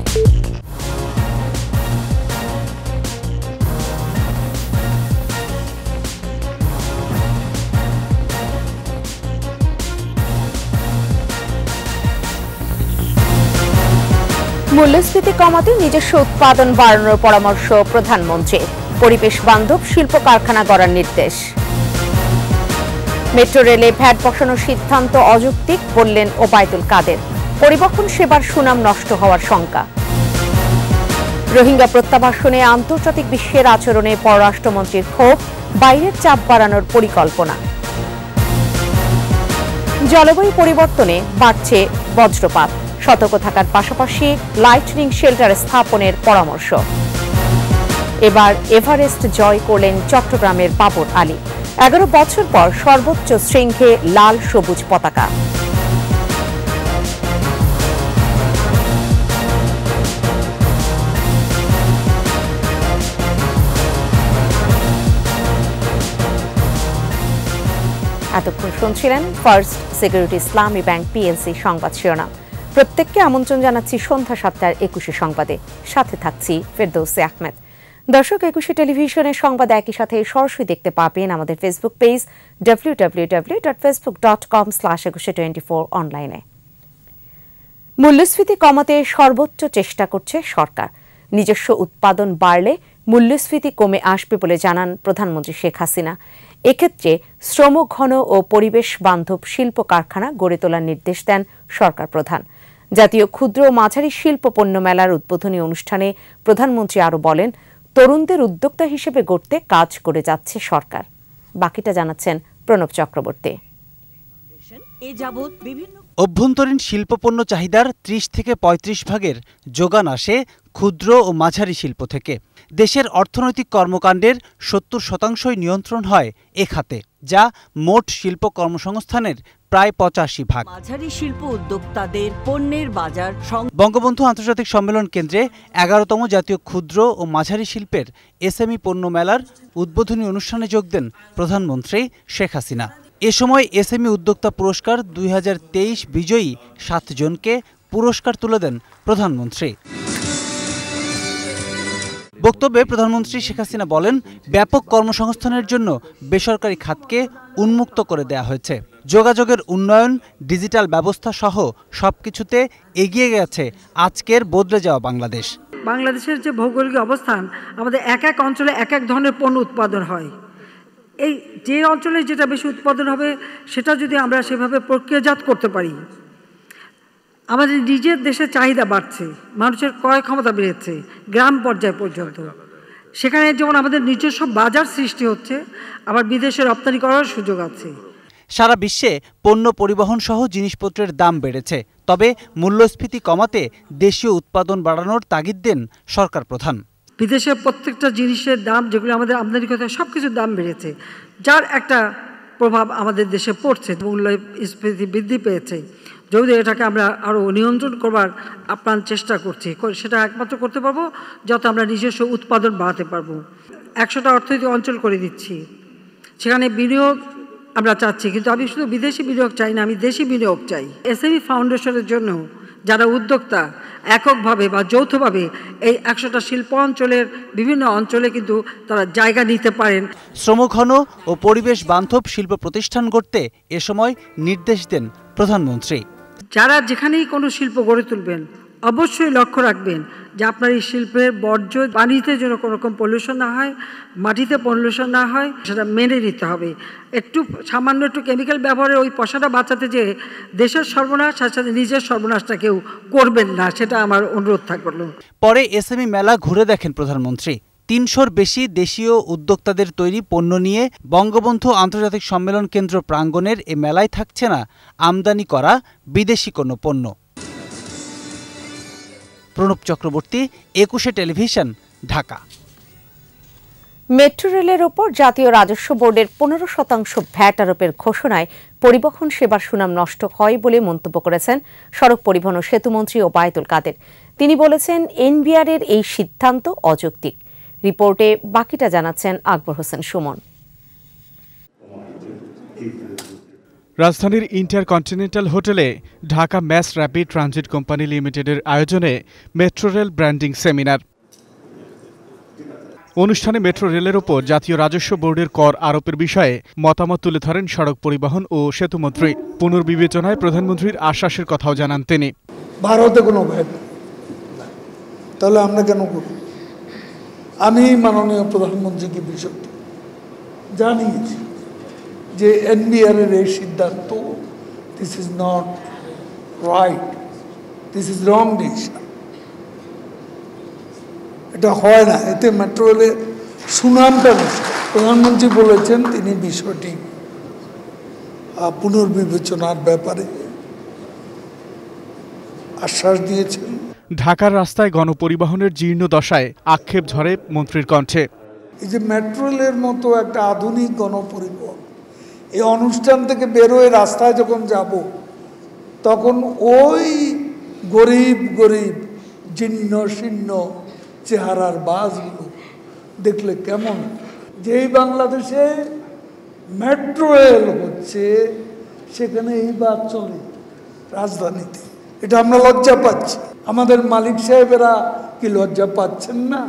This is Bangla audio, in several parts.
মূল্যস্ফীতি কমাতে নিজস্ব উৎপাদন বাড়ানোর পরামর্শ প্রধানমন্ত্রীর। পরিবেশ বান্ধব শিল্প কারখানা গড়ার নির্দেশ। মেট্রো রেলে ভ্যাট বসানোর সিদ্ধান্ত অযৌক্তিক বললেন ওবায়দুল কাদের। পরিবহন সেবার সুনাম নষ্ট হওয়ার শঙ্কা। রোহিঙ্গা প্রত্যাবাসনে আন্তর্জাতিক বিশ্বের আচরণে পররাষ্ট্রমন্ত্রীর ক্ষোভ, বাইরের চাপ বাড়ানোর পরিকল্পনা। জলবায়ু পরিবর্তনে বাড়ছে বজ্রপাত, সতর্ক থাকার পাশাপাশি লাইটনিং শেল্টার স্থাপনের পরামর্শ। এবার এভারেস্ট জয় করলেন চট্টগ্রামের বাবর আলী। 11 বছর পর সর্বোচ্চ শৃঙ্গে লাল সবুজ পতাকা। এতক্ষণ শুনছিলেন ফার্স্ট সিকিউরিটি ইসলামী ব্যাংক পিএলসি সংবাদ শিরোনাম। প্রত্যেককে আমন্ত্রণ জানাচ্ছি সন্ধ্যা 7টার 21 সংবাদে। সাথে থাকছি ফেরদৌসী আহমেদ। দর্শক, 21 টেলিভিশনের সংবাদ একই সাথে সরাসরি দেখতে পাবেন আমাদের ফেসবুক পেজ www.facebook.com/2124 অনলাইনে। মূল্যস্ফীতি কমাতে সর্বোচ্চ চেষ্টা করছে সরকার। নিজস্ব উৎপাদন বাড়লে মূল্যস্ফীতি কমে আসবে বলে জানান প্রধানমন্ত্রী শেখ হাসিনা। এক্ষেত্রে শ্রমঘন ও পরিবেশ বান্ধব শিল্প কারখানা গড়ে তোলার নির্দেশ দেন সরকার প্রধান। জাতীয় ক্ষুদ্র ও মাঝারি শিল্প পণ্য মেলার উদ্বোধনী অনুষ্ঠানে প্রধানমন্ত্রী আরও বলেন, তরুণদের উদ্যোক্তা হিসেবে গড়তে কাজ করে যাচ্ছে সরকার। বাকিটা জানাচ্ছেন প্রণব চক্রবর্তী। অভ্যন্তরীণ শিল্পপণ্য চাহিদার 30 থেকে 35 ভাগের যোগান আসে ক্ষুদ্র ও মাঝারি শিল্প থেকে। দেশের অর্থনৈতিক কর্মকাণ্ডের 70% নিয়ন্ত্রণ হয় এ খাতে, যা মোট শিল্প কর্মসংস্থানের প্রায় 85 ভাগ। মাঝারি শিল্প উদ্যোক্তাদের পণ্যের বাজার। বঙ্গবন্ধু আন্তর্জাতিক সম্মেলন কেন্দ্রে 11তম জাতীয় ক্ষুদ্র ও মাঝারি শিল্পের এসএমই পণ্য মেলার উদ্বোধনী অনুষ্ঠানে যোগ দেন প্রধানমন্ত্রী শেখ হাসিনা। এ সময় এসএমই উদ্যোক্তা পুরস্কার 2023 বিজয়ী 7 জনকে পুরস্কার তুলে দেন প্রধানমন্ত্রী। বক্তব্যে প্রধানমন্ত্রী শেখ হাসিনা বলেন, ব্যাপক কর্মসংস্থানের জন্য বেসরকারি খাতকে উন্মুক্ত করে দেয়া হয়েছে। যোগাযোগের উন্নয়ন, ডিজিটাল ব্যবস্থা সহ সবকিছুতে এগিয়ে গেছে আজকের বদলে যাওয়া বাংলাদেশ। বাংলাদেশের যে ভৌগোলিক অবস্থান, আমাদের এক এক অঞ্চলে এক এক ধরনের পণ্য উৎপাদন হয়। এই যে অঞ্চলে যেটা বেশি উৎপাদন হবে সেটা যদি আমরা সেভাবে প্রক্রিয়াজাত করতে পারি, আমাদের নিজের দেশের চাহিদা বাড়ছে, মানুষের ক্রয় ক্ষমতা বেড়েছে গ্রাম পর্যায় পর্যন্ত। সেখানে যেমন আমাদের নিজস্ব বাজার সৃষ্টি হচ্ছে, আবার বিদেশে রপ্তানি করার সুযোগ আছে। সারা বিশ্বে পণ্য পরিবহন সহ জিনিসপত্রের দাম বেড়েছে, তবে মূল্যস্ফীতি কমাতে দেশীয় উৎপাদন বাড়ানোর তাগিদ দেন সরকার প্রধান। বিদেশের প্রত্যেকটা জিনিসের দাম, যেগুলো আমাদের আমদানি করতে হয়, সব কিছুর দাম বেড়েছে, যার একটা প্রভাব আমাদের দেশে পড়ছে। মূল্যস্ফীতি বৃদ্ধি পেয়েছে। যদি এটাকে আমরা আরও নিয়ন্ত্রণ করবার আপ্রাণ চেষ্টা করছি, সেটা একমাত্র করতে পারবো যত আমরা নিজস্ব উৎপাদন বাড়াতে পারবো। 100টা অর্থনৈতিক অঞ্চল করে দিচ্ছি, সেখানে বিনিয়োগ আমরা চাচ্ছি, কিন্তু আমি শুধু বিদেশি বিনিয়োগ চাই না, আমি দেশি বিনিয়োগ চাই। এসএমই ফাউন্ডেশনের জন্য যারা উদ্যোক্তা এককভাবে বা যৌথভাবে এই 100টা শিল্প অঞ্চলের বিভিন্ন অঞ্চলে কিন্তু তারা জায়গা নিতে পারেন। শ্রমঘন ও পরিবেশ বান্ধব শিল্প প্রতিষ্ঠান গড়তে এ সময় নির্দেশ দেন প্রধানমন্ত্রী। যারা যেখানেই কোনো শিল্প গড়ে তুলবেন, অবশ্যই লক্ষ্য রাখবেন যে আপনার এই শিল্পের বর্জ্য পানিতে যেন কোনো রকম পলিউশন না হয়, মাটিতে পলিউশন না হয়, সেটা মেনে নিতে হবে। সামান্য একটু কেমিক্যাল ব্যবহারের ওই পয়সাটা বাঁচাতে যে দেশের সর্বনাশ, সাথে সাথে নিজের সর্বনাশটা কেউ করবেন না, সেটা আমার অনুরোধ থাকলো। পরে এসএমই মেলা ঘুরে দেখেন প্রধানমন্ত্রী। 300-র বেশি দেশীয় উদ্যোক্তাদের তৈরি পণ্য নিয়ে বঙ্গবন্ধু আন্তর্জাতিক সম্মেলন কেন্দ্র প্রাঙ্গণের এ মেলায় থাকছে না আমদানি করা বিদেশি কোনো পণ্য। প্রণব চক্রবর্তী, 21 টেলিভিশন, ঢাকা। মেট্রো রেলের ওপর জাতীয় রাজস্ব বোর্ডের 15% ভ্যাট আরোপের ঘোষণায় পরিবহন সেবার সুনাম নষ্ট হয় বলে মন্তব্য করেছেন সড়ক পরিবহন ও সেতুমন্ত্রী ওবায়দুল কাদের। তিনি বলেছেন, এনবিআরের এই সিদ্ধান্ত অযৌক্তিক। রিপোর্টে বাকিটা জানাচ্ছেন আকবর হোসেন সুমন। রাজধানীর ইন্টারকন্টিনেন্টাল হোটেলে Dhaka mass rapid transit company লিমিটেডের আয়োজনে মেট্রো রেল ব্র্যান্ডিং সেমিনার। অনুষ্ঠানে মেট্রো রেলের ওপর জাতীয় রাজস্ব বোর্ডের কর আরোপের বিষয়ে মতামত তুলে ধরেন সড়ক পরিবহন ও সেতুমন্ত্রী। পুনর্বিবেচনায় প্রধানমন্ত্রীর আশ্বাসের কথাও জানান তিনি। ভারতে কোনো ভ্যাট, তাহলে আমরা কেন করব? আমি মাননীয় প্রধানমন্ত্রীকে বিষয়টি জানিয়েছি যে এনবিআর এর এই সিদ্ধান্ত, this is not right, this is wrong decision. এটা হয় না, এতে মেট্রো রেলের সুনামটা নষ্ট। প্রধানমন্ত্রী বলেছেন তিনি বিষয়টি পুনর্বিবেচনার ব্যাপারে আশ্বাস দিয়েছেন। ঢাকার রাস্তায় গণপরিবহনের জীর্ণ দশায় আক্ষেপ ঝরে মন্ত্রীর কণ্ঠে। এই যে মেট্রো রেলের মতো একটা আধুনিক গণপরিবহন, এই অনুষ্ঠান থেকে বেরোয় রাস্তায় যখন যাব, তখন ওই গরিব গরিব জীর্ণ শীর্ণ চেহারার বাসগুলো দেখলে কেমন। যেই বাংলাদেশে মেট্রো রেল হচ্ছে সেখানে এই বাস চলে রাজধানীতে, এটা আমরা লজ্জা পাচ্ছি। আমাদের মালিক সাহেবেরা কি লজ্জা পাচ্ছেন না?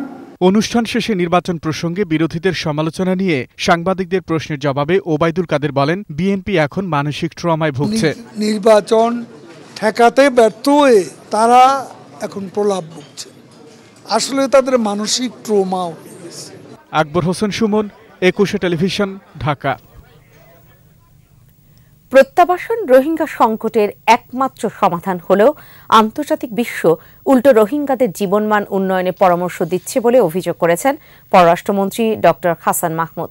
অনুষ্ঠান শেষে নির্বাচন প্রসঙ্গে বিরোধীদের সমালোচনা নিয়ে সাংবাদিকদের প্রশ্নের জবাবে ওবায়দুল কাদের বলেন, বিএনপি এখন মানসিক ট্রমায় ভুগছে। নির্বাচন ঠেকাতে ব্যর্থ হয়ে তারা এখন প্রলাপ ভুগছে, আসলে তাদের মানসিক ট্রমা হয়ে গেছে। আকবর হোসেন সুমন, 21 টেলিভিশন, ঢাকা। প্রত্যাবাসন রোহিঙ্গা সংকটের একমাত্র সমাধান হলেও আন্তর্জাতিক বিশ্ব উল্টো রোহিঙ্গাদের জীবনমান উন্নয়নে পরামর্শ দিচ্ছে বলে অভিযোগ করেছেন পররাষ্ট্রমন্ত্রী ড হাসান মাহমুদ।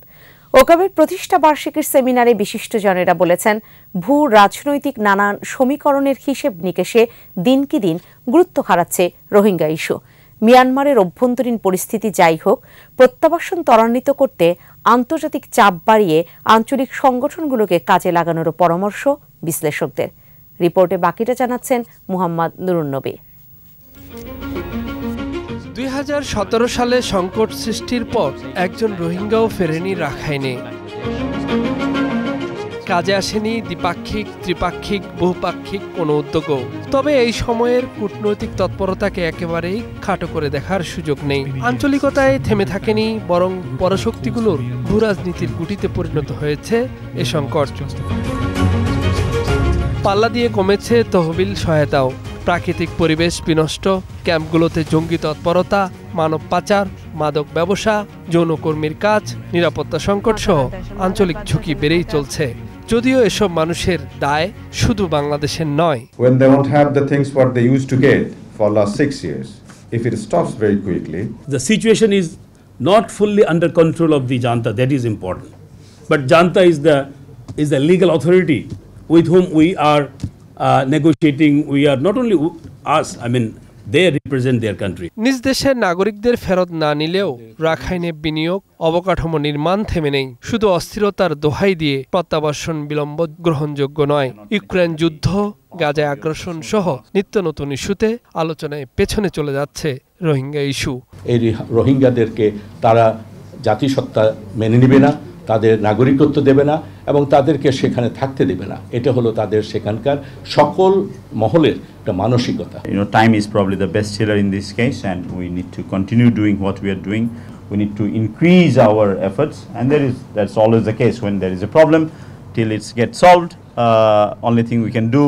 ওকাবের প্রতিষ্ঠা বার্ষিকীর সেমিনারে বিশিষ্টজনেরা বলেছেন, ভূ রাজনৈতিক নানান সমীকরণের হিসেব নিকেশে দিনকে দিন গুরুত্ব হারাচ্ছে রোহিঙ্গা ইস্যু। মিয়ানমারের অভ্যন্তরীণ পরিস্থিতি যাই হোক, প্রত্যাবাসন ত্বরান্বিত করতে আন্তর্জাতিক চাপ বাড়িয়ে আঞ্চলিক সংগঠনগুলোকে কাজে লাগানোরও পরামর্শ বিশ্লেষকদের। রিপোর্টে বাকিটা জানাচ্ছেন মুহাম্মদ নুরুন্নবী। 2017 সালে সংকট সৃষ্টির পর একজন রোহিঙ্গাও ফেরেনি রাখাইনে। কাজে আসেনি দ্বিপাক্ষিক, ত্রিপাক্ষিক, বহুপাক্ষিক কোনো উদ্যোগও। তবে এই সময়ের কূটনৈতিক তৎপরতাকে একেবারেই খাটো করে দেখার সুযোগ নেই। আঞ্চলিকতায় থেমে থাকেনি, বরং পরশক্তিগুলোর ভূরাজনীতির গুটিতে পরিণত হয়েছে এ সংকট। পাল্লা দিয়ে কমেছে তহবিল সহায়তাও। প্রাকৃতিক পরিবেশ বিনষ্ট, ক্যাম্পগুলোতে জঙ্গি তৎপরতা, মানব পাচার, মাদক ব্যবসা, যৌনকর্মীর কাজ, নিরাপত্তা সংকট সহ আঞ্চলিক ঝুঁকি বেড়েই চলছে। যদিও এসব মানুষের দায় শুধু বাংলাদেশের নয়। When they won't have the things what they used to get for last 6 years, if it stops very quickly, the situation is not fully under control of the junta. That is important. But junta is the legal authority with whom we are negotiating. We are not only us, I mean they represent their country. নিজ দেশের নাগরিকদের ফেরত না নিলেও রাখাইনে বিনিয়োগ, অবকাঠামো নির্মাণ থেমে নেই। শুধু অস্থিরতার দোহাই দিয়ে প্রত্যাবাসন বিলম্ব গ্রহণযোগ্য নয়। ইউক্রেন যুদ্ধ, গাজায় আগ্রাসন সহ নিত্য নতুন ইস্যুতে আলোচনায় পেছনে চলে যাচ্ছে রোহিঙ্গা ইস্যু। এই রোহিঙ্গাদেরকে তারা জাতিসত্তা মেনে নেবে না, তাদের নাগরিকত্ব দেবে না এবং তাদেরকে সেখানে থাকতে দেবে না। এটা হলো তাদের সেখানকার সকল মহলের একটা মানসিকতা। Time is probably the best seller in this case, and we need to continue doing what we are doing. We need to increase our efforts, and that's always the case when there is a problem. Till it gets solved, only thing we can do,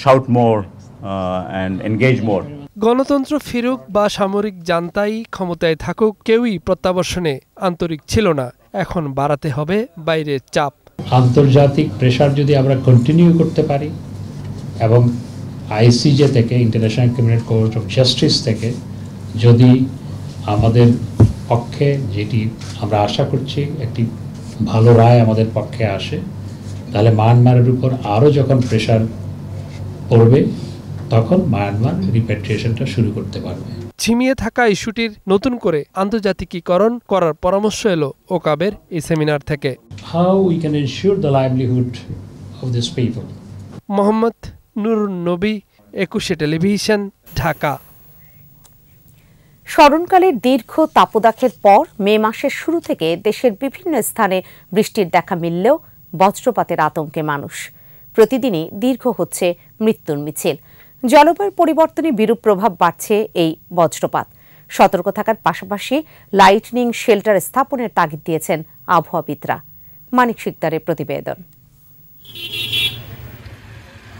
shout more and engage more. গণতন্ত্র ফিরুক বা সামরিক জান্তাই ক্ষমতায় থাকুক, কেউই প্রত্যাবর্ষণে আন্তরিক ছিল না। এখন বাড়াতে হবে বাইরের চাপ। আন্তর্জাতিক প্রেসার যদি আমরা কন্টিনিউ করতে পারি এবং আইসিজে থেকে, international criminal court of justice থেকে যদি আমাদের পক্ষে, যেটি আমরা আশা করছি একটি ভালো রায় আমাদের পক্ষে আসে, তাহলে মায়ানমারের উপর আরও যখন প্রেসার পড়বে তখন মায়ানমার রিপ্যাট্রিয়েশনটা শুরু করতে পারবে। ঝিমিয়ে থাকা ইস্যুটির নতুন করে আন্তর্জাতিকীকরণ করার পরামর্শ এলো ওকাবের এই সেমিনার থেকে। How we can ensure the livelihood of these people. Mohammad Nurunnabi, 21 television, Dhaka. স্মরণকালের দীর্ঘ তাপদাহের পর মে মাসের শুরু থেকে দেশের বিভিন্ন স্থানে বৃষ্টির দেখা মিললেও বজ্রপাতের আতঙ্কে মানুষ। প্রতিদিনই দীর্ঘ হচ্ছে মৃত্যুর মিছিল। জলবায়ুর পরিবর্তনে বিরূপ প্রভাব বাড়ছে এই বজ্রপাত। সতর্ক থাকার পাশাপাশি লাইটনিং শেল্টার স্থাপনের তাগিদ দিয়েছেন আবহাওয়াবিদরা। মানিক শিকদারের প্রতিবেদন।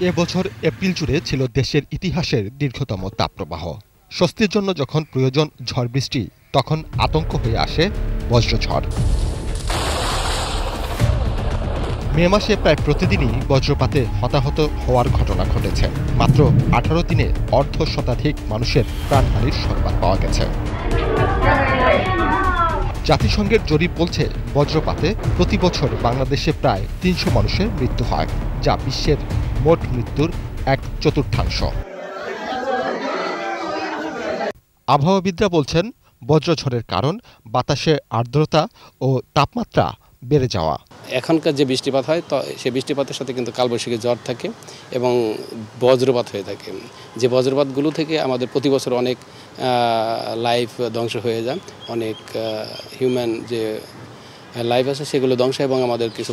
এবছর এপ্রিল জুড়ে ছিল দেশের ইতিহাসের দীর্ঘতম তাপপ্রবাহ। স্বস্তির জন্য যখন প্রয়োজন ঝড় বৃষ্টি, তখন আতঙ্ক হয়ে আসে বজ্রঝড়। মে মাসে প্রায় প্রতিদিনই বজ্রপাতে হতাহত হওয়ার ঘটনা ঘটেছে। মাত্র 18 দিনে অর্ধশতাধিক মানুষের প্রাণহানির সংবাদ পাওয়া গেছে। জাতিসংঘের জরিপ বলছে, বজ্রপাতে প্রতি বছর বাংলাদেশে প্রায় 300 মানুষের মৃত্যু হয়, যা বিশ্বের মোট মৃত্যুর 1/4। আবহাওয়াবিদরা বলছেন, বজ্রঝড়ের কারণ বাতাসে আর্দ্রতা ও তাপমাত্রা বেড়ে যাওয়া। এখনকার যে বৃষ্টিপাত হয়, তো সেই বৃষ্টিপাতের সাথে কিন্তু কালবৈশাখী ঝড় থাকে এবং বজ্রপাত হয়ে থাকে। যে বজ্রপাতগুলো থেকে আমাদের প্রতি বছর অনেক লাইফ ধ্বংস হয়ে যায়, অনেক হিউম্যান যে লাইফ আছে সেগুলো ধ্বংস, এবং আমাদের কিছু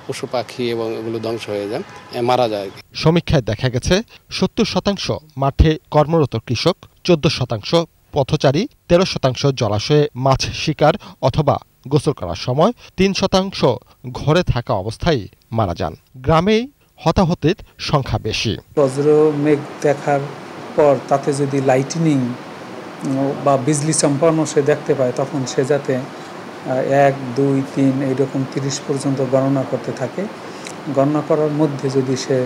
পশু পাখি এবং এগুলো ধ্বংস হয়ে যায়, মারা যায়। সমীক্ষায় দেখা গেছে 70% মাঠে কর্মরত কৃষক, 14% পথচারী, 13% জলাশয়ে মাছ শিকার অথবা গোসল করার সময়, 3% ঘরে থাকা অবস্থায় মারা যান। গ্রামেই হতাহতের সংখ্যা বেশি। বজ্র মেঘ দেখার পর তাতে যদি লাইটনিং বা বিজলি চমকানো সে দেখতে পায়, তখন সে যাতে 1, 2, 3 এইরকম 30 পর্যন্ত গণনা করতে থাকে। গণনা করার মধ্যে যদি সে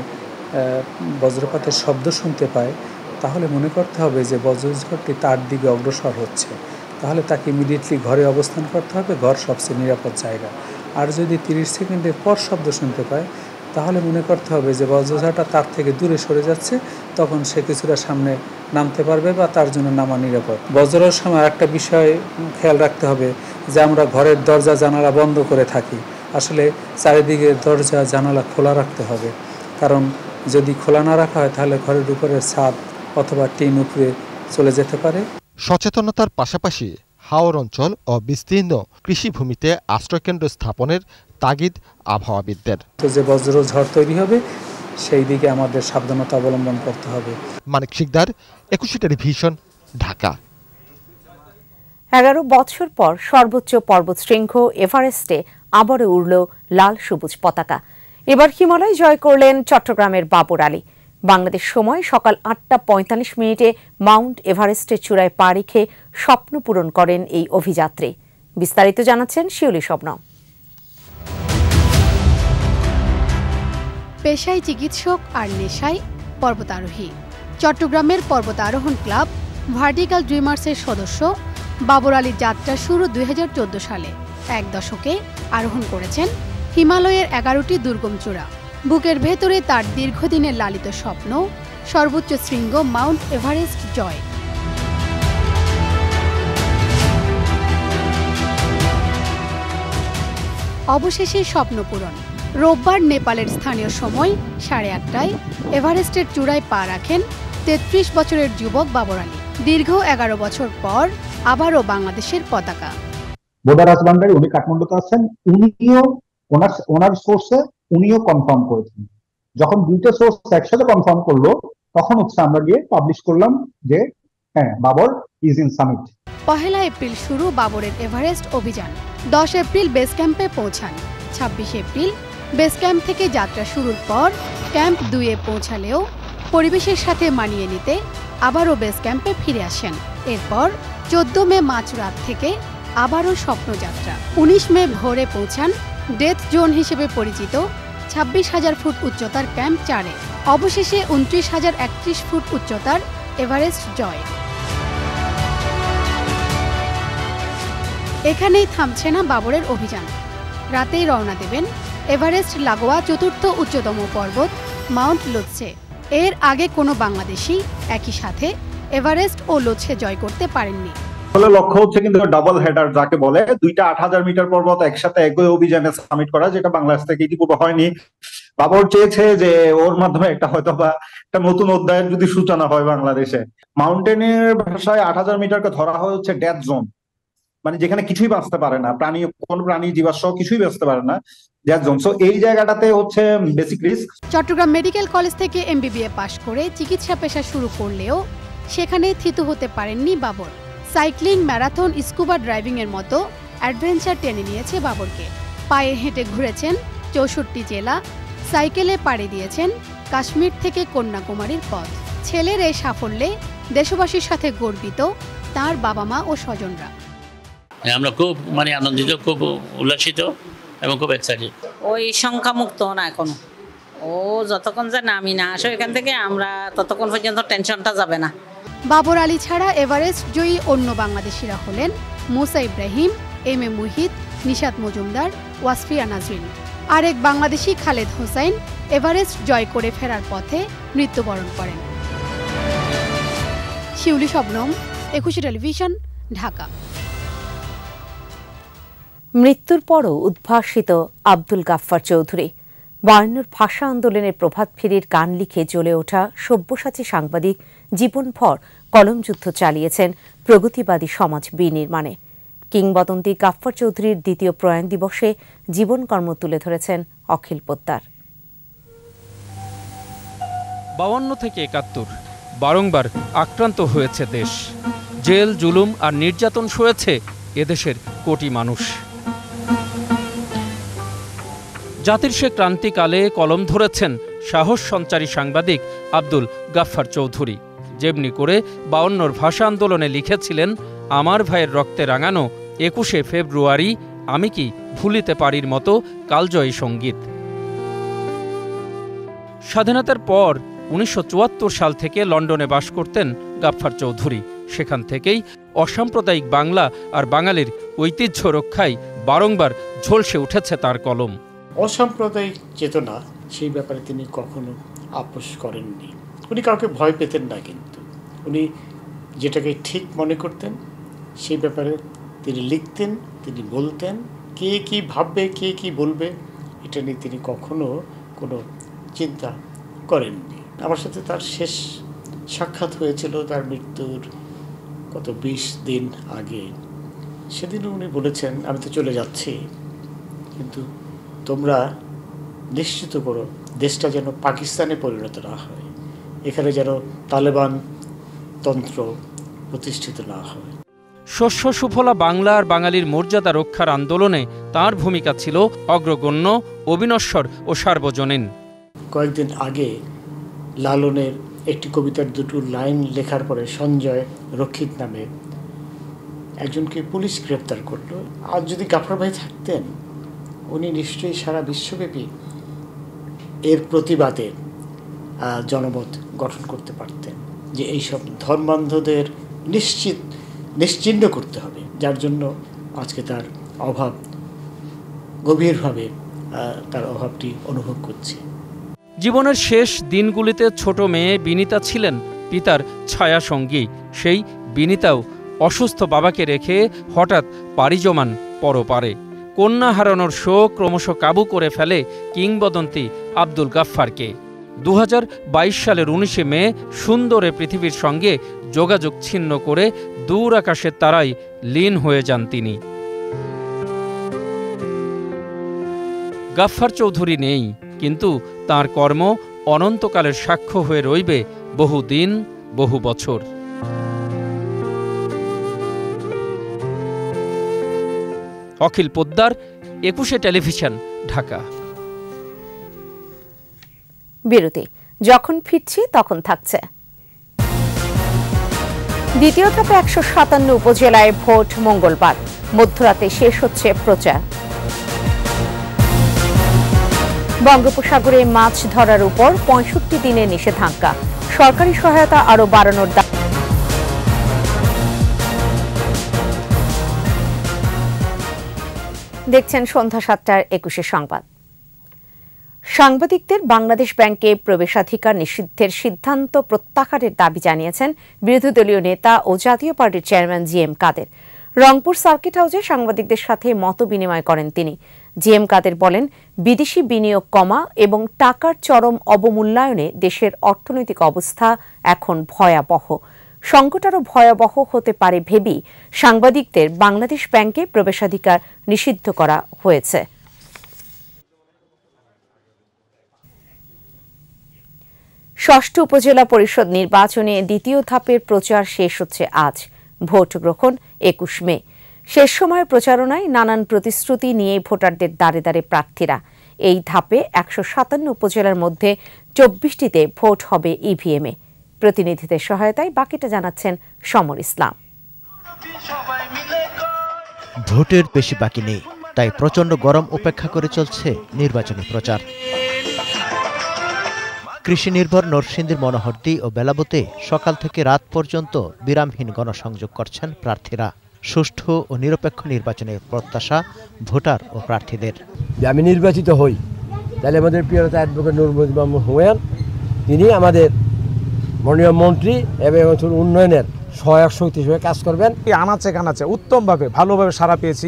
বজ্রপাতের শব্দ শুনতে পায়, তাহলে মনে করতে হবে যে বজ্রঝড়টি তার দিকে অগ্রসর হচ্ছে। তাহলে তাকে ইমিডিয়েটলি ঘরে অবস্থান করতে হবে, ঘর সবচেয়ে নিরাপদ জায়গা। আর যদি 30 সেকেন্ডের পর শব্দ শুনতে পায়, তাহলে মনে করতে হবে যে বজ্রঝড়টা তার থেকে দূরে সরে যাচ্ছে, তখন সে কিছুটা সামনে নামতে পারবে বা তার জন্য নামা নিরাপদ। বজ্রের সময় একটা বিষয় খেয়াল রাখতে হবে যে আমরা ঘরের দরজা জানালা বন্ধ করে থাকি। আসলে চারিদিকে দরজা জানালা খোলা রাখতে হবে, কারণ যদি খোলা না রাখা হয় তাহলে ঘরের উপরের ছাদ অথবা টিন উপরে চলে যেতে পারে। সচেতনতার পাশাপাশি হাওর অঞ্চল ও বিস্তীর্ণ কৃষিভূমিতে আশ্রয়কেন্দ্র স্থাপনের তাগিদ আবহাওয়াবিদদের। যে বজ্রঝড় তৈরি হবে সেই দিকে আমাদের সাবধানতা অবলম্বন করতে হবে। মানিক শিকদার, 21 টেলিভিশন, ঢাকা। 11 বছর পর সর্বোচ্চ পর্বতশৃঙ্গ এভারেস্টে আবারও উড়ল লাল সবুজ পতাকা। এবার হিমালয় জয় করলেন চট্টগ্রামের বাবর আলী। বাংলাদেশ সময় সকাল 8:45 মাউন্ট এভারেস্টের চূড়ায় পা রেখে স্বপ্ন পূরণ করেন এই অভিযাত্রী। বিস্তারিত জানাচ্ছেন শিউলি শবনম। পেশায় চিকিৎসক আর নেশায় পর্বতারোহী। চট্টগ্রামের পর্বতারোহণ ক্লাব ভার্টিক্যাল ড্রিমার্সের সদস্য বাবর আলীর যাত্রা শুরু 2014 সালে। 1 দশকে আরোহণ করেছেন হিমালয়ের 11টি দুর্গম চূড়া। বুকের ভেতরে তার দীর্ঘদিনের লালিত স্বপ্ন সর্বোচ্চ শৃঙ্গ মাউন্ট এভারেস্ট জয়। অবশেষে স্বপ্ন পূরণ। রোববার নেপালের স্থানীয় সময় 8:30টায় এভারেস্টের চূড়ায় পা রাখেন 33 বছরের যুবক বাবর আলী। দীর্ঘ 11 বছর পর আবারও বাংলাদেশের পতাকা। বোদারাজ ভান্ডারী উনি কাঠমান্ডুতে আছেন, উনিও ওনার সোর্সে উনিও কনফার্ম করেছেন। যখন দুইটা সোর্স একসাথে কনফার্ম করলো, তখন আমরা গিয়ে পাবলিশ করলাম যে হ্যাঁ, Babar is in summit. 1 April শুরু বাবরের এভারেস্ট অভিযান। 10 এপ্রিল বেস ক্যাম্পে পৌঁছান। 26 এপ্রিল বেস ক্যাম্প থেকে যাত্রা শুরুর পর ক্যাম্প 2-এ পৌঁছালেও পরিবেশের সাথে মানিয়ে নিতে আবারও বেস ক্যাম্পে ফিরে আসেন। এরপর 14 মে মাঝরাত থেকে আবারও স্বপ্নযাত্রা। 19 মে ভোরে পৌঁছান ডেথ জোন হিসেবে পরিচিত 26,000 ফুট উচ্চতার ক্যাম্প 4-এ। অবশেষে 29,031 ফুট উচ্চতার এভারেস্ট জয়। এখানেই থামছে না বাবরের অভিযান। রাতেই রওনা দেবেন এভারেস্ট লাগোয়া 4র্থ উচ্চতম পর্বত মাউন্ট লোৎসে। এর আগে কোনো বাংলাদেশী একই সাথে এভারেস্ট ও লোৎসে জয় করতে পারেননি। লক্ষ্য হচ্ছে কিন্তু ডাবল হেডার, যাকে বলে 2টা 8,000 মিটার পর্বত একসাথে একই অভিযানে সামিট করা, যেটা বাংলাদেশ থেকে ইতিপূর্বে হয়নি। বাবর চেয়েছে যে ওর মাধ্যমে একটা হয়তো বা একটা নতুন অধ্যায়ের যদি সূচনা হয় বাংলাদেশে। মাউন্টেনের ভাষায় 8,000 মিটারকে ধরা হয় হচ্ছে ডেথ জোন, মানে যেখানে কিছুই বাঁচতে পারে না, কোন প্রাণী জীবাশ্ম কিছুই বাঁচতে পারে না। Jazz zone. সো এই জায়গাটাতে হচ্ছে basic risk. Chattogram medical college থেকে MBBA পাশ করে চিকিৎসা পেশা শুরু করলেও সেখানে থিতু হতে পারেননি Babar. Cycling, marathon, scuba driving এর মতো অ্যাডভেঞ্চার টেনে নিয়েছে বাবরকে। পায়ে হেঁটে ঘুরেছেন 64 জেলা, সাইকেলে পাড়ি দিয়েছেন কাশ্মীর থেকে কন্যাকুমারীর পথ। ছেলের এই সাফল্যে দেশবাসীর সাথে গর্বিত তার বাবা মা ও স্বজনরা। আমরা খুব আনন্দিত, খুব উল্লাসিত এবং খুব এক্সাইটেড। ওই সংখ্যামুক্ত না এখনো, ও যতক্ষণ যে নামি না আসো এখান থেকে আমরা ততক্ষণ পর্যন্ত টেনশনটা যাবে না। বাবর আলী ছাড়া এভারেস্ট জয়ী অন্য বাংলাদেশিরা হলেন মুসা ইব্রাহিম, MA মুহিত, নিশাত মজুমদার, ওয়াসফিয়া নাজরিন। আরেক বাংলাদেশি খালেদ হোসাইন এভারেস্ট জয় করে ফেরার পথে মৃত্যুবরণ করেন। শিউলি শবনম, একুশে টেলিভিশন, ঢাকা। মৃত্যুর পরও উদ্ভাসিত আব্দুল গাফফার চৌধুরী। 52 ভাষা আন্দোলনের প্রভাত ফেরির গান লিখে জ্বলে ওঠা সব্যসাচী সাংবাদিক জীবনভর কলমযুদ্ধ চালিয়েছেন প্রগতিবাদী সমাজ বিনির্মাণে। কিংবদন্তি গাফফার চৌধুরীর দ্বিতীয় প্রয়াণ দিবসে জীবনকর্ম তুলে ধরেছেন অখিল পোদ্দার। 52 থেকে 71 বারংবার আক্রান্ত হয়েছে দেশ। জেল, জুলুম আর নির্যাতন সয়েছে এদেশের কোটি মানুষ। জাতির সে ক্রান্তিকালে কলম ধরেছেন সাহস সঞ্চারী সাংবাদিক আব্দুল গাফফার চৌধুরী। যেমনি করে 52 ভাষা আন্দোলনে লিখেছিলেন, আমার ভাইয়ের রক্তে রাঙানো 21শে ফেব্রুয়ারি আমি কি ভুলিতে পারির মতো কালজয়ী সঙ্গীত। স্বাধীনতার পর 1974 সাল থেকে লন্ডনে বাস করতেন গাফফার চৌধুরী। সেখান থেকেই অসাম্প্রদায়িক বাংলা আর বাঙালির ঐতিহ্য রক্ষায় বারংবার ঝলসে উঠেছে তার কলম। অসাম্প্রদায়িক চেতনা, সেই ব্যাপারে তিনি কখনো আপোষ করেননি। উনি কাউকে ভয় পেতেন না, কিন্তু উনি যেটাকে ঠিক মনে করতেন সেই ব্যাপারে তিনি লিখতেন, তিনি বলতেন। কে কি ভাববে, কে কি বলবে, এটা নিয়ে তিনি কখনো কোনো চিন্তা করেননি। আমার সাথে তার শেষ সাক্ষাৎ হয়েছিল তার মৃত্যুর কত 20 দিন আগে। সেদিনও উনি বলেছেন, আমি তো চলে যাচ্ছি, কিন্তু তোমরা নিশ্চিত করো দেশটা যেন পাকিস্তানে পরিণত না হয়, এখানে যেন তালেবান তন্ত্র প্রতিষ্ঠিত না হয়। শস্য সুফলা বাংলা আর বাঙালির মর্যাদা রক্ষার আন্দোলনে তার ভূমিকা ছিল অগ্রগণ্য, অবিনশ্বর ও সার্বজনীন। কয়েকদিন আগে লালনের একটি কবিতার 2 লাইন লেখার পরে সঞ্জয় রক্ষিত নামে একজনকে পুলিশ গ্রেপ্তার করলো। আর যদি গাফফার ভাই থাকতেন, উনি নিশ্চয়ই সারা বিশ্বব্যাপী এর প্রতিবাদে জনমত গঠন করতে পারতেন যে এইসব ধর্মান্ধদের নিশ্চিহ্ন করতে হবে, যার জন্য আজকে তার অভাব গভীরভাবে তার অভাবটি অনুভব করছে। জীবনের শেষ দিনগুলিতে ছোট মেয়ে বিনিতা ছিলেন পিতার ছায়া সঙ্গী। সেই বিনিতাও অসুস্থ বাবাকে রেখে হঠাৎ পাড়ি জমান পরপারে। কন্যা হারানোর শোক ক্রমশ কাবু করে ফেলে কিংবদন্তি আব্দুল গাফফারকে। 2022 সালের 19শে মে সুন্দরে পৃথিবীর সঙ্গে যোগাযোগ ছিন্ন করে দূর আকাশের তারায় লীন হয়ে যান তিনি। গাফফার চৌধুরী নেই, কিন্তু তার কর্ম অনন্তকালের সাক্ষ্য হয়ে রইবে বহু দিন, বহু বছর। অখিল পোদ্দার, একুশে টেলিভিশন, ঢাকা। বিরতি, যখন ফিরছি তখন থাকছে। দ্বিতীয় ধাপে 157 উপজেলায় ভোট মঙ্গলবার মধ্যরাতে শেষ হচ্ছে প্রচার। বঙ্গোপসাগরে মাছ ধরার উপর 65 দিনের নিষেধাজ্ঞা, সরকারি সহায়তা আরও বাড়ানোর দাবি। দেখছেন সন্ধ্যা 7টার 21 সংবাদ। সাংবাদিকদের বাংলাদেশ ব্যাংকে প্রবেশাধিকার নিষিদ্ধের সিদ্ধান্ত প্রত্যাহারের দাবি জানিয়েছেন বিরোধী দলীয় নেতা ও জাতীয় পার্টির চেয়ারম্যান GM কাদের। রংপুর সার্কিট হাউসে সাংবাদিকদের সাথে মত বিনিময় করেন তিনি। GM কাদের বলেন, বিদেশি বিনিয়োগ কমা এবং টাকার চরম অবমূল্যায়নে দেশের অর্থনৈতিক অবস্থা এখন ভয়াবহ। সংকট আরও ভয়াবহ হতে পারে ভেবেই সাংবাদিকদের বাংলাদেশ ব্যাংকে প্রবেশাধিকার নিষিদ্ধ করা হয়েছে। ষষ্ঠ উপজেলা পরিষদ নির্বাচনে দ্বিতীয় ধাপের প্রচার শেষ হচ্ছে আজ। ভোট গ্রহণ 21 মে। শেষ সময়ের প্রচারণায় নানান প্রতিশ্রুতি নিয়ে ভোটারদের দ্বারে দ্বারে প্রার্থীরা। এই ধাপে 157 উপজেলার মধ্যে 24টিতে ভোট হবে ইভিএমে। প্রতিনিধিদের সহায়তায় বাকিটা জানাচ্ছেন সমর ইসলাম। ভোটের বেশি বাকি নেই, তাই প্রচণ্ড গরম উপেক্ষা করে চলছে নির্বাচনী প্রচার। কৃষি নির্ভর নরসিংদীর মনোহরদী ও বেলাবতে সকাল থেকে রাত পর্যন্ত বিরামহীন গণসংযোগ করছেন প্রার্থীরা। সুষ্ঠু ও নিরপেক্ষ নির্বাচনের প্রত্যাশা ভোটার ও প্রার্থীদের। আমি নির্বাচিত হই, তাহলে আমাদের প্রিয় নেতা অ্যাডভোকেট নূর মোহাম্মদ হুমায়ুন, তিনি আমাদের মাননীয় মন্ত্রী এবং উন্নয়নের সহায়ক শক্তি হিসেবে কাজ করবেন। আনাচে কানাচে উত্তমভাবে ভালোভাবে সাড়া পেয়েছি।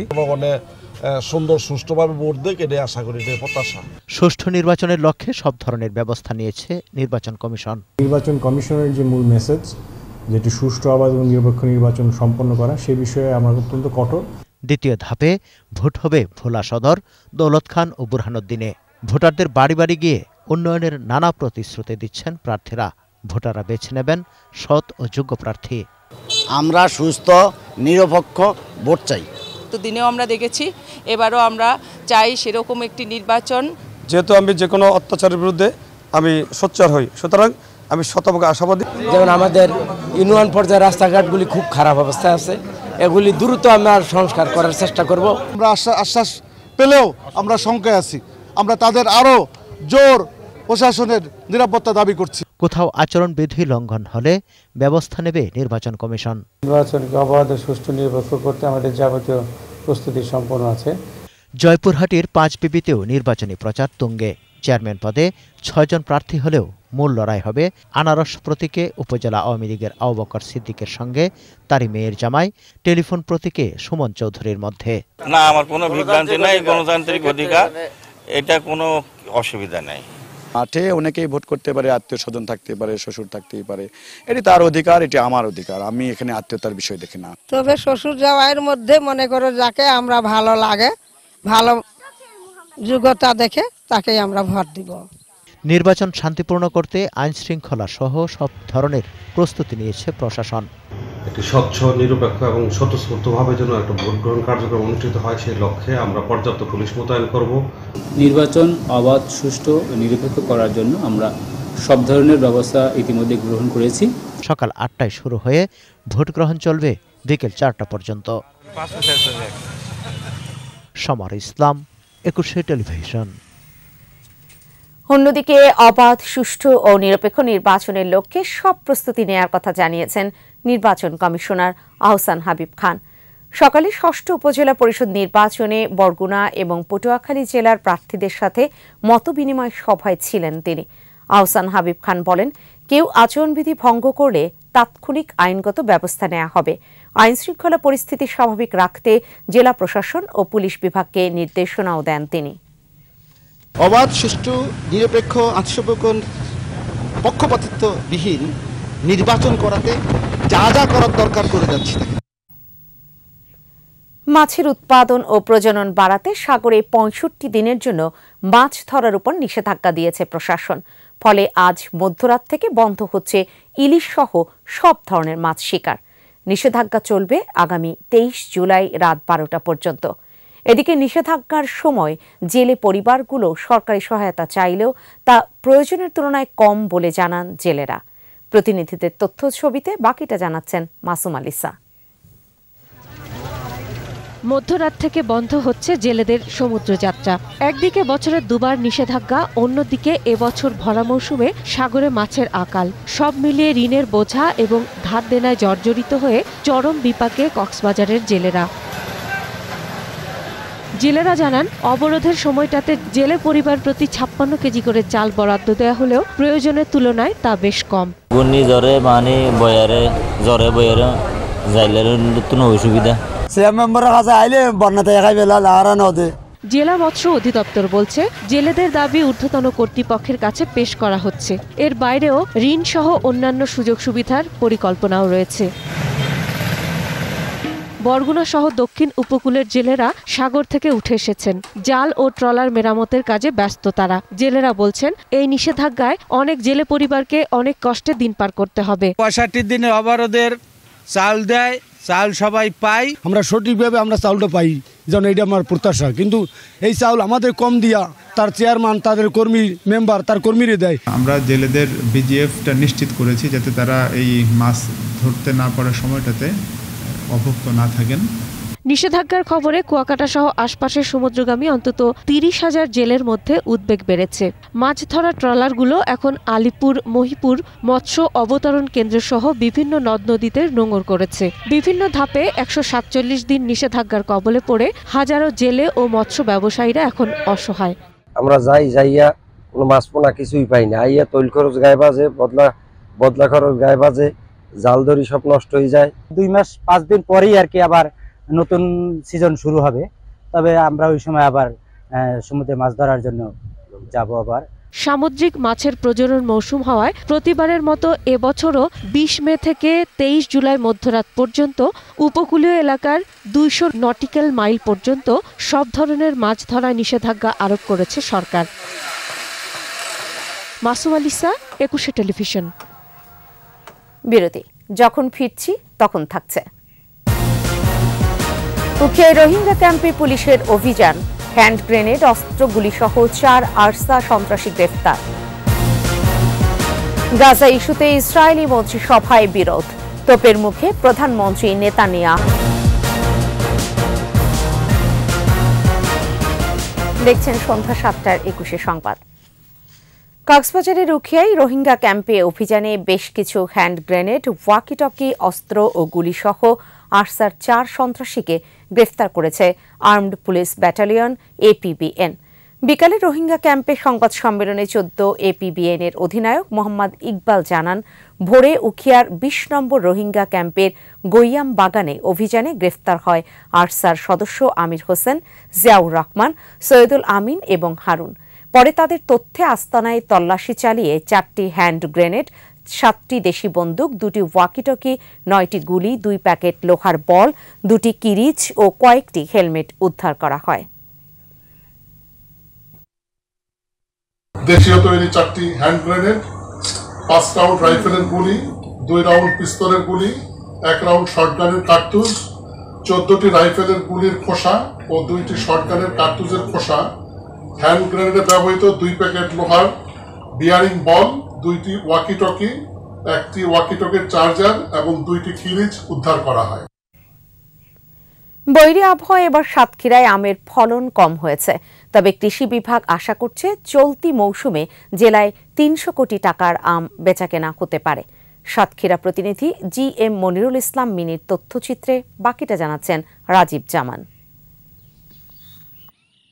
সুন্দর সুষ্ঠুভাবে ভোট দেয়, এটাই আশা করি, এটাই প্রত্যাশা। সুষ্ঠু নির্বাচনের লক্ষ্যে সব ধরনের ব্যবস্থা নিয়েছে নির্বাচন কমিশন। নির্বাচন কমিশনের যে মূল মেসেজ, যেটি সুষ্ঠু অবাধ এবং নিরপেক্ষ নির্বাচন সম্পন্ন করা, সে বিষয়ে আমরা অত্যন্ত কঠোর। দ্বিতীয় ধাপে ভোট হবে ভোলা সদর, দৌলত খান ও বুরহানুদ্দিনে। ভোটারদের বাড়ি বাড়ি গিয়ে উন্নয়নের নানা প্রতিশ্রুতি দিচ্ছেন প্রার্থীরা। ভোটাররা বেছে নেবেন সৎ ও যোগ্য প্রার্থী। আমরা সুস্থ নিরপেক্ষ ভোট চাই। তো দিনেও আমরা দেখেছি, এবারও আমরা চাই সেরকম একটি নির্বাচন। যেহেতু আমি যে কোনো অত্যাচারের বিরুদ্ধে আমি সোচ্চার হই, সুতরাং আমি শতভাগ আশাবাদী। যেমন আমাদের ইউনিয়ন পর্যায়ের রাস্তাঘাটগুলি খুব খারাপ অবস্থায় আছে, এগুলি দ্রুত আমরা সংস্কার করার চেষ্টা করব। আমরা আশ্বাস পেলেও আমরা শঙ্কায় আছি। আমরা তাদের আরও জোর প্রশাসনের নিরাপত্তা দাবি করছি। কোথাও আচরণবিধি লঙ্ঘন হলে ব্যবস্থা নেবে নির্বাচন কমিশন। নির্বাচনকে অবাধ ও সুষ্ঠু নিরপেক্ষ করতে আমাদের যাবতীয় প্রস্তুতি সম্পন্ন আছে। জয়পুরহাটের 5 বিবিতেও নির্বাচনী প্রচার তুঙ্গে। চেয়ারম্যান পদে 6 জন প্রার্থী হলেও মূল লড়াই হবে আনারস প্রতীকে উপজেলা আওয়ামী লীগের আবু বকর সিদ্দিকের সঙ্গে তারই মেয়ের জামাই টেলিফোন প্রতীকে সুমন চৌধুরীর মধ্যে। না, আমার কোনো বিভ্রান্তি নাই, গণতান্ত্রিক অধিকার, এটা কোনো অসুবিধা নাই। মাঠে অনেকেই ভোট করতে পারে, আত্মীয় স্বজন থাকতে পারে, শ্বশুর থাকতেই পারে, এটি তার অধিকার, এটি আমার অধিকার। আমি এখানে আত্মীয়তার বিষয় দেখি না। তবে শ্বশুর জামাইয়ের মধ্যে মনে করো যাকে আমরা ভালো লাগে, ভালো যোগ্যতা দেখে তাকেই আমরা ভোট দিব। নির্বাচন শান্তিপূর্ণ করতে আইন শৃঙ্খলা সহ সব ধরনের প্রস্তুতি নিয়েছে প্রশাসন। একটি স্বচ্ছ, নিরপেক্ষ এবং স্বতঃস্ফূর্তভাবে যেন একটা ভোট গ্রহণ কার্যক্রম অনুষ্ঠিত হয়, সেই লক্ষ্যে আমরা পর্যাপ্ত পুলিশ মোতায়েন করব। নির্বাচন অবাধ, সুষ্ঠু ও নিরপেক্ষ করার জন্য আমরা সব ধরনের ব্যবস্থা ইতিমধ্যে গ্রহণ করেছি। সকাল 8টায় শুরু হয়ে ভোট গ্রহণ চলবে বিকেল 4টা পর্যন্ত। সমর ইসলাম, 21 টেলিভিশন। অন্যদিকে অবাধ, সুষ্ঠু ও নিরপেক্ষ নির্বাচনের লক্ষ্যে সব প্রস্তুতি নেয়ার কথা জানিয়েছেন নির্বাচন কমিশনার আহসান হাবিব খান। সকালে ষষ্ঠ উপজেলা পরিষদ নির্বাচনে বরগুনা এবং পটুয়াখালী জেলার প্রার্থীদের সাথে মতবিনিময় সভায় ছিলেন তিনি। আহসান হাবিব খান বলেন, কেউ আচরণবিধি ভঙ্গ করলে তাৎক্ষণিক আইনগত ব্যবস্থা নেওয়া হবে। আইন শৃঙ্খলা পরিস্থিতি স্বাভাবিক রাখতে জেলা প্রশাসন ও পুলিশ বিভাগকে নির্দেশনাও দেন তিনি। অবাধ, সুষ্ঠু, নিরপেক্ষ, পক্ষপাতিত্ববিহীন নির্বাচন করাতে যা যা করার দরকার করে যাচ্ছে। মাছের উৎপাদন ও প্রজনন বাড়াতে সাগরে 65 দিনের জন্য মাছ ধরার উপর নিষেধাজ্ঞা দিয়েছে প্রশাসন। ফলে আজ মধ্যরাত থেকে বন্ধ হচ্ছে ইলিশ সহ সব ধরনের মাছ শিকার। নিষেধাজ্ঞা চলবে আগামী 23 জুলাই রাত 12টা পর্যন্ত। এদিকে নিষেধাজ্ঞার সময় জেলে পরিবারগুলো সরকারি সহায়তা চাইলেও তা প্রয়োজনের তুলনায় কম বলে জানান জেলেরা। প্রতিনিধিদের তথ্য ছবিতে বাকিটা জানাচ্ছেন মাসুম আলিসা। মধ্যরাত থেকে বন্ধ হচ্ছে জেলেদের সমুদ্রযাত্রা। একদিকে বছরে দুবার নিষেধাজ্ঞা, অন্যদিকে এবছর ভরা মৌসুমে সাগরে মাছের আকাল। সব মিলিয়ে ঋণের বোঝা এবং ধার দেনায় জর্জরিত হয়ে চরম বিপাকে কক্সবাজারের জেলেরা। জেলেরা জানান, অবরোধের সময়টাতে জেলে পরিবার প্রতি 56 কেজি করে চাল বরাদ্দ দেওয়া হলেও প্রয়োজনের তুলনায় তা বেশ কম। ঘূর্ণিঝড়ে মানে জ্বরে বয়ারে যাইলে নতুন অসুবিধা। জেলা মৎস্য অধিদপ্তর বলছে, জেলেদের দাবি ঊর্ধ্বতন কর্তৃপক্ষের কাছে পেশ করা হচ্ছে। এর বাইরেও ঋণ সহ অন্যান্য সুযোগ সুবিধার পরিকল্পনাও রয়েছে। বরগুনা সহ দক্ষিণ উপকূলের জেলেরা সাগর থেকে উঠে এসেছেন। জাল ও ট্রলার মেরামতের কাজে ব্যস্ত তারা। জেলেরা বলছেন, এই নিষেধাজ্ঞায় অনেক জেলে পরিবারকে অনেক কষ্টে দিন পার করতে হবে। 65 দিনের অবরোধের চাল দেয়, চাল সবাই পাই, আমরা সঠিকভাবে আমরা চাউলটা পাই, যেন এটা আমার প্রত্যাশা। কিন্তু এই চাউল আমাদের কম দিয়া তার চেয়ারম্যান, তাদের কর্মী মেম্বার, তার কর্মীরা দেয়। আমরা জেলেদের বিজিএফটা নিশ্চিত করেছি যাতে তারা এই মাছ ধরতে না পারার সময়টাতে অভুক্ত না থাকেন। নিষেধাজ্ঞার খবরে কুয়াকাটা সহ আশপাশের সমুদ্রগামী অন্তত 30,000 জেলের মধ্যে উদ্বেগ বেড়েছে। মাছ ধরা ট্রলারগুলো এখন আলিপুর, মহিপুর মৎস্য অবতরণ কেন্দ্র সহ বিভিন্ন নদ নদীতে নোঙর করেছে। বিভিন্ন ধাপে 147 দিন নিষেধাজ্ঞার কবলে পড়ে হাজারো জেলে ও মৎস্য ব্যবসায়ীরা এখন অসহায়। আমরা যাইয়া কোনো মাছ পোনা কিছুই পাই না। আইয়া তৈল খরচ গায়ে বাজে, বদলা খরচ গায়ে বাজে, জাল দড়ি সব নষ্ট হয়ে যায়। 2 মাস 5 দিন পরেই আর কি আবার নতুন সিজন শুরু হবে। তবে আমরা ওই সময় আবার সমুদ্রে মাছ ধরার জন্য যাব। আবার সামুদ্রিক মাছের প্রজনন মৌসুম হওয়ায় প্রতিবারের মতো এবছরও 20 মে থেকে 23 জুলাই মধ্যরাত পর্যন্ত উপকূলীয় এলাকার 200 নটিক্যাল মাইল পর্যন্ত সব ধরনের মাছ ধরা নিষেধাজ্ঞা আরোপ করেছে সরকার। মাসুম আলিসা, 21 টেলিভিশন। বিরতি, যখন ফিরছি তখন থাকছে। উখিয়ায় রোহিঙ্গা ক্যাম্পে পুলিশের অভিযান, হ্যান্ড গ্রেনেড, অস্ত্রগুলি সহ 4 আরসা সন্ত্রাসী গ্রেফতার। গাজা ইস্যুতে ইসরায়েলি মন্ত্রিসভায় বিরোধ, তোপের মুখে প্রধানমন্ত্রী নেতানিয়াহু। দেখছেন সন্ধ্যা 7টার 21 সংবাদ। কক্সবাজারের উখিয়ায় রোহিঙ্গা ক্যাম্পে অভিযানে বেশ কিছু হ্যান্ড গ্রেনেড, ওয়াকিটকি, অস্ত্র ও গুলিসহ আরসার 4 সন্ত্রাসীকে গ্রেফতার করেছে আর্মড পুলিশ ব্যাটালিয়ন APBN। বিকালে রোহিঙ্গা ক্যাম্পে সংবাদ সম্মেলনে 14 APBN এর অধিনায়ক মোহাম্মদ ইকবাল জানান, ভোরে উখিয়ার 20 নম্বর রোহিঙ্গা ক্যাম্পের গৈয়াম বাগানে অভিযানে গ্রেফতার হয় আরসার সদস্য আমির হোসেন, জিয়াউর রহমান, সৈয়দুল আমিন এবং হারুন। পরে তাদের তথ্যে আস্তানায় তল্লাশি চালিয়ে 4টি হ্যান্ড গ্রেনেড, 7টি দেশি বন্দুক, 2টি ওয়াকিটকি, 9টি গুলি, 2 প্যাকেট লোহার বল, 2টি কিরিচ ও কয়েকটি হেলমেট উদ্ধার করা হয়। দেশীয় তৈরি 4টি হ্যান্ড গ্রেনেড, 5 রাউন্ড রাইফেলের গুলি, 2 রাউন্ড পিস্তলের গুলি, 1 রাউন্ড শটগানের কার্তুজ, 14টি রাইফেলের গুলির খোসা ও 2টি শটগানের কার্তুজের খোসা, হ্যান্ড গ্রেনেডে ব্যবহৃত 2 প্যাকেট লোহার বিয়ারিং বল, 2টি ওয়াকিটকি, 1টি ওয়াকিটকির চার্জার এবং 2টি কিরিচ উদ্ধার করা হয়। বৈরী আবহাওয়া এবার সাতক্ষীরায় আমের ফলন কম হয়েছে, তবে কৃষি বিভাগ আশা করছে চলতি মৌসুমে জেলায় 300 কোটি টাকার আম বেচাকেনা হতে পারে। সাতক্ষীরা প্রতিনিধি GM মনিরুল ইসলাম মিনির তথ্যচিত্রে বাকিটা জানাচ্ছেন রাজীব জামান।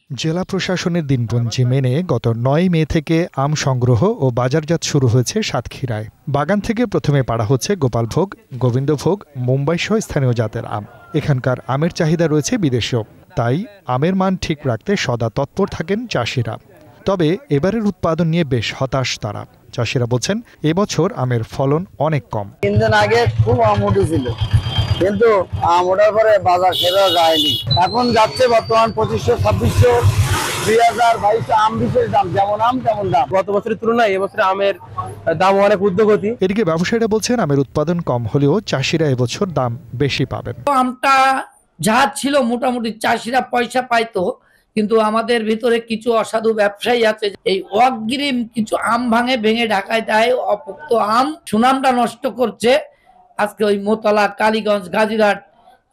জেলা প্রশাসনের দিনপঞ্জি মেনে গত 9 মে থেকে আম সংগ্রহ ও বাজারজাত শুরু হয়েছে সাতক্ষীরায়। বাগান থেকে প্রথমে পাড়া হচ্ছে গোপালভোগ, গোবিন্দভোগ, মুম্বাই সহ স্থানীয় জাতের আম। এখানকার আমের চাহিদা রয়েছে বিদেশেও, তাই আমের মান ঠিক রাখতে সদা তৎপর থাকেন চাষিরা। তবে এবারের উৎপাদন নিয়ে বেশ হতাশ তারা। চাষিরা বলছেন, এবছর আমের ফলন অনেক কম। 3 দিন আগে খুব আম উঠেছিল, কিন্তু আম ওঠার পরে বাজার সেরা যায়নি। এখন যাচ্ছে বর্তমান 2500, 2600, 2000, 2200 আম বিশেষ দাম, যেমন আম তেমন দাম। গত বছরের তুলনায় এবছর আমের দাম অনেক ঊর্ধ্বগতি। এদিকে ব্যবসায়ীরা বলছেন, আমের উৎপাদন কম হলেও চাষিরা এবছর দাম বেশি পাবেন। আমটা যা ছিল মোটামুটি চাষিরা পয়সা পাইতো, কিন্তু আমাদের ভিতরে কিছু অসাধু ব্যবসায়ী আছে, এই অগ্রিম কিছু আম ভেঙে ঢাকায় দেয়, অপোক্ত আম সুনামটা নষ্ট করছে। আজকে ওই মোতলা, কালীগঞ্জ, গাজীরহাট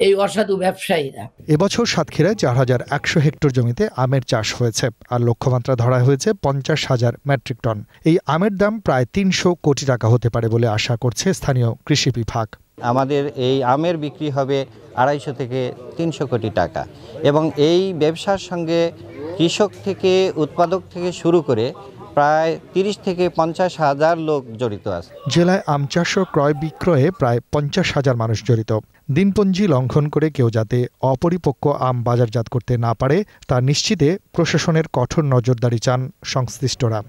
এই অসাধু ব্যবসায়ীরা। এবছর সাতক্ষীরায় 4100 হেক্টর জমিতে আমের চাষ হয়েছে, আর লক্ষ্যমাত্রা ধরা হয়েছে 50,000 মেট্রিক টন। এই আমের দাম প্রায় 300 কোটি টাকা হতে পারে বলে আশা করছে স্থানীয় কৃষি বিভাগ। আমাদের এই আমের বিক্রি হবে 250 থেকে 300 কোটি টাকা, এবং এই ব্যবসার সঙ্গে কৃষক থেকে উৎপাদক থেকে শুরু করে প্রায় 30 থেকে 50,000 লোক জড়িত আছে। জেলায় আম চাষ ও ক্রয় বিক্রয়ে প্রায় 50,000 মানুষ জড়িত। দিনপঞ্জি লঙ্ঘন করে কেউ যাতে অপরিপক্ক আম বাজারজাত করতে না পারে তা নিশ্চিতে প্রশাসনের কঠোর নজরদারি চান সংশ্লিষ্টরা।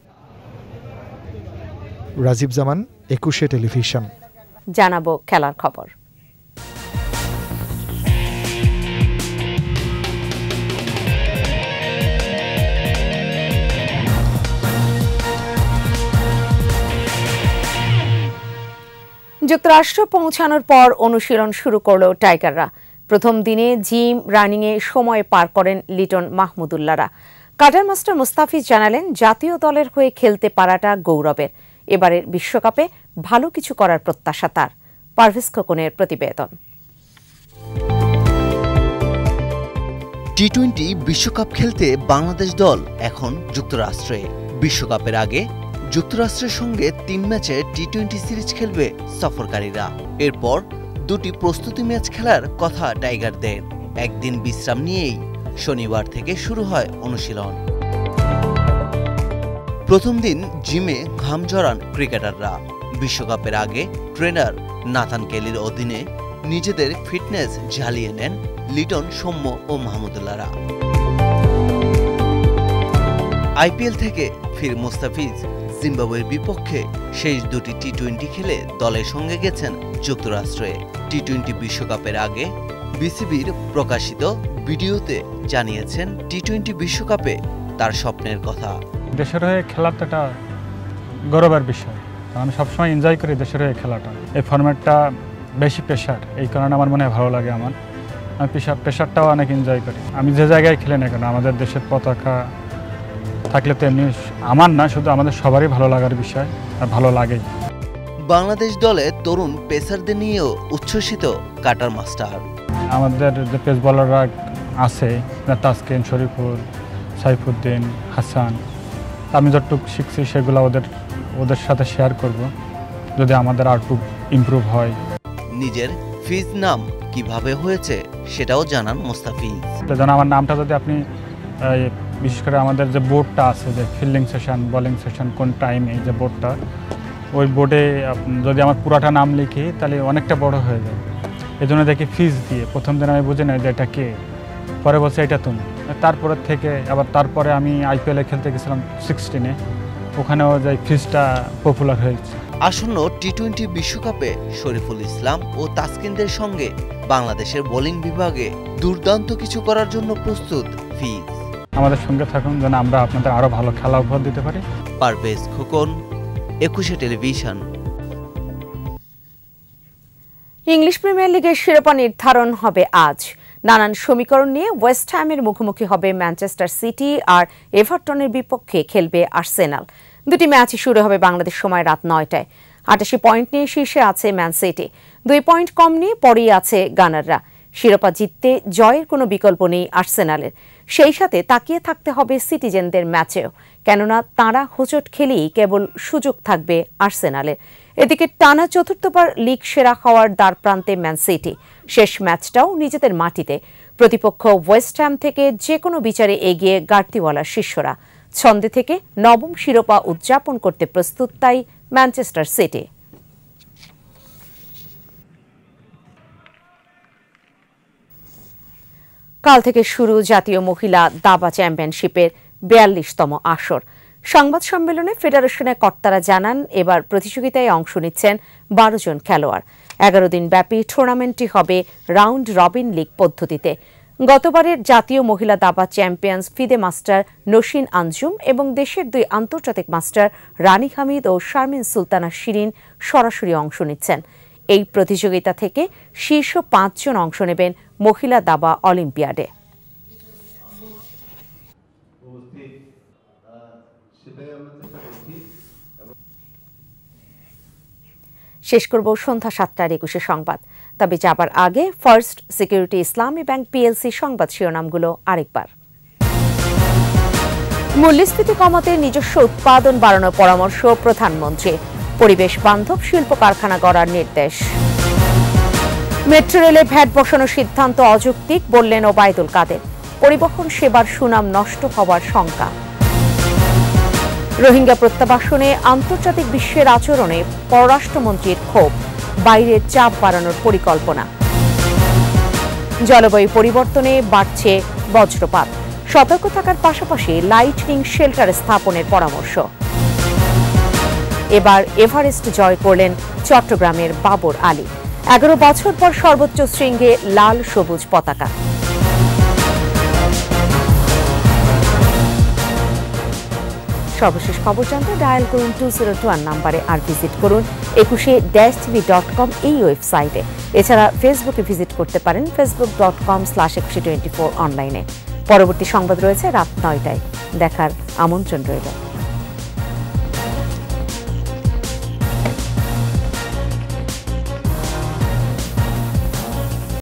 রাজীব জামান, 21 টেলিভিশন। জানাবো খেলার খবর। যুক্তরাষ্ট্র পৌঁছানোর পর অনুশীলন শুরু করল টাইগাররা। প্রথম দিনে জিম রানিংয়ে সময় পার করেন লিটন মাহমুদুল্লাহরা। কাটার মাস্টার মুস্তাফিজ জানালেন, জাতীয় দলের হয়ে খেলতে পারাটা গৌরবের। এবারের বিশ্বকাপে ভালো কিছু করার প্রত্যাশা তার। পারভেজ খোকনের প্রতিবেদন। টি-20 বিশ্বকাপ খেলতে বাংলাদেশ দল এখন যুক্তরাষ্ট্রে। বিশ্বকাপের আগে যুক্তরাষ্ট্রের সঙ্গে 3 ম্যাচে টি-20 সিরিজ খেলবে সফরকারীরা। এরপর 2টি প্রস্তুতি ম্যাচ খেলার কথা টাইগারদের। একদিন বিশ্রাম নিয়েই শনিবার থেকে শুরু হয় অনুশীলন। প্রথম দিন জিমে ঘাম ঝরান ক্রিকেটাররা। বিশ্বকাপের আগে ট্রেনার নাথান কেলির অধীনে নিজেদের ফিটনেস ঝালিয়ে নেন লিটন, সৌম্য ও মাহমুদুল্লাহরা। আইপিএল থেকে ফির মুস্তাফিজ জিম্বাবুয়ের বিপক্ষে শেষ 2টি টি-20 খেলে দলের সঙ্গে গেছেন যুক্তরাষ্ট্রে। টি-20 বিশ্বকাপের আগে বিসিবির প্রকাশিত ভিডিওতে জানিয়েছেন টি-20 বিশ্বকাপে তার স্বপ্নের কথা। দেশের হয়ে খেলাটা একটা গৌরবের বিষয়। আমি সবসময় এনজয় করি দেশের হয়ে খেলাটা। এই ফরম্যাটটা বেশি প্রেশার, এই কারণে আমার মনে হয় ভালো লাগে। আমি প্রেশারটাও অনেক এনজয় করি। আমি যে জায়গায় খেলে না কেন, আমাদের দেশের পতাকা থাকলে তো এমনি আমার না, শুধু আমাদের সবারই ভালো লাগার বিষয়, আর ভালো লাগেই। বাংলাদেশ দলে তরুণ পেসারদের নিয়েও উচ্ছ্বসিত কাটার মাস্টার। আমাদের যে পেস বলাররা আছে, তাসকিন, শরীফুল, সাইফুদ্দিন, হাসান, আমি যতটুকু শিখছি সেগুলো ওদের সাথে শেয়ার করব, যদি আমাদের আরটু ইমপ্রুভ হয়। নিজের ফিজ নাম কিভাবে হয়েছে সেটাও জানান মুস্তাফিজ। যেন আমার নামটা যদি আপনি বিশেষ করে আমাদের যে বোর্ডটা আছে, যে ফিল্ডিং সেশন, বোলিং সেশন, কোন টাইমে, এই যে বোর্ডটা, ওই বোর্ডে যদি আমার পুরাটা নাম লিখি তাহলে অনেকটা বড় হয়ে যায়। এই জন্য দেখি ফিজ দিয়ে। প্রথম দিন আমি বুঝি না যে এটা কে, পরে বলছে এটা তুমি। তারপরে থেকে তারপরে আমি আইপিএলে খেলতে গেছিলাম 16-এ, ওখানেও যে ফিজটা পপুলার হয়েছে। আসন্ন টি-20 বিশ্বকাপে শরীফুল ইসলাম ও তাসকিনদের সঙ্গে বাংলাদেশের বোলিং বিভাগে দুর্দান্ত কিছু করার জন্য প্রস্তুত ফিজ। আমাদের সঙ্গে থাকুন, যেন আমরা আপনাদের আরো ভালো খেলা উপহার দিতে পারি। Parvez Khokon, 21 television. English premier লিগের শিরোপা নির্ধারণ হবে আজ। নানান সমীকরণ নিয়ে ওয়েস্ট হ্যামের মুখোমুখি হবে ম্যানচেস্টার সিটি, আর এভারটনের বিপক্ষে খেলবে আর্সেনাল। দুটি ম্যাচই শুরু হবে বাংলাদেশ সময় রাত 9টায়। 88 পয়েন্ট নিয়ে শীর্ষে আছে ম্যান সিটি, 2 পয়েন্ট কম নিয়ে পরেই আছে গানাররা। শিরোপা জিততে জয়ের কোনো বিকল্প নেই আর্সেনালের। সেই সাথে তাকিয়ে থাকতে হবে সিটিজেনদের ম্যাচেও, কেননা তাঁরা হোঁচট খেলেই কেবল সুযোগ থাকবে আর্সেনালের। এদিকে টানা 4র্থবার লিগ সেরা হওয়ার দ্বারপ্রান্তে ম্যান সিটি। শেষ ম্যাচটাও নিজেদের মাটিতে। প্রতিপক্ষ ওয়েস্ট হ্যাম থেকে যে কোনো বিচারে এগিয়ে গার্দিওয়ালার শিষ্যরা। ছন্দে থেকে নবম শিরোপা উদযাপন করতে প্রস্তুত তাই ম্যানচেস্টার সিটি। কাল থেকে শুরু জাতীয় মহিলা দাবা চ্যাম্পিয়নশিপের 42তম আসর। সংবাদ সম্মেলনে ফেডারেশনের কর্তারা জানান, এবার প্রতিযোগিতায় অংশ নিচ্ছেন 12 জন খেলোয়াড়। 11 দিন ব্যাপী টুর্নামেন্টটি হবে রাউন্ড রবিন লিগ পদ্ধতিতে। গতবারের জাতীয় মহিলা দাবা champions FIDE master Nasin Anjum এবং দেশের 2 আন্তর্জাতিক মাস্টার রানী হামিদ ও শারমিন সুলতানা শিরিন সরাসরি অংশ নিচ্ছেন। এই প্রতিযোগিতা থেকে শীর্ষ 5 জন অংশ নেবেন মহিলা দাবা অলিম্পিয়াডে। শেষ করব সন্ধ্যা 7টার 21 সংবাদ। তবে যাবার আগে ফার্স্ট সিকিউরিটি ইসলামী ব্যাংক পিএলসি সংবাদ শিরোনামগুলো আরেকবার। মূল্যস্ফীতি কমাতে নিজস্ব উৎপাদন বাড়ানোর পরামর্শ প্রধানমন্ত্রী। পরিবেশ বান্ধব শিল্প কারখানা গড়ার নির্দেশ। মেট্রো রেলে ভ্যাট বসানোর সিদ্ধান্ত অযৌক্তিক বললেন ওবায়দুল কাদের। পরিবহন সেবার সুনাম নষ্ট হওয়ার শঙ্কা। রোহিঙ্গা প্রত্যাবাসনে আন্তর্জাতিক বিশ্বের আচরণে পররাষ্ট্রমন্ত্রীর ক্ষোভ, বাইরের চাপ বাড়ানোর পরিকল্পনা। জলবায়ু পরিবর্তনে বাড়ছে বজ্রপাত, সতর্ক থাকার পাশাপাশি লাইটনিং শেল্টার স্থাপনের পরামর্শ। এবার এভারেস্ট জয় করলেন চট্টগ্রামের বাবর আলী। 11 বছর পর সর্বোচ্চ শৃঙ্গে লাল সবুজ পতাকা। সর্বশেষ খবর জানতে ডায়াল করুন 2021 নম্বরে আর ভিজিট করুন 21-tv.com এই ওয়েবসাইটে। এছাড়া ফেসবুকে ভিজিট করতে পারেন facebook.com/2124 অনলাইনে। পরবর্তী সংবাদ রয়েছে রাত 9টায়। দেখার আমন্ত্রণ রইল।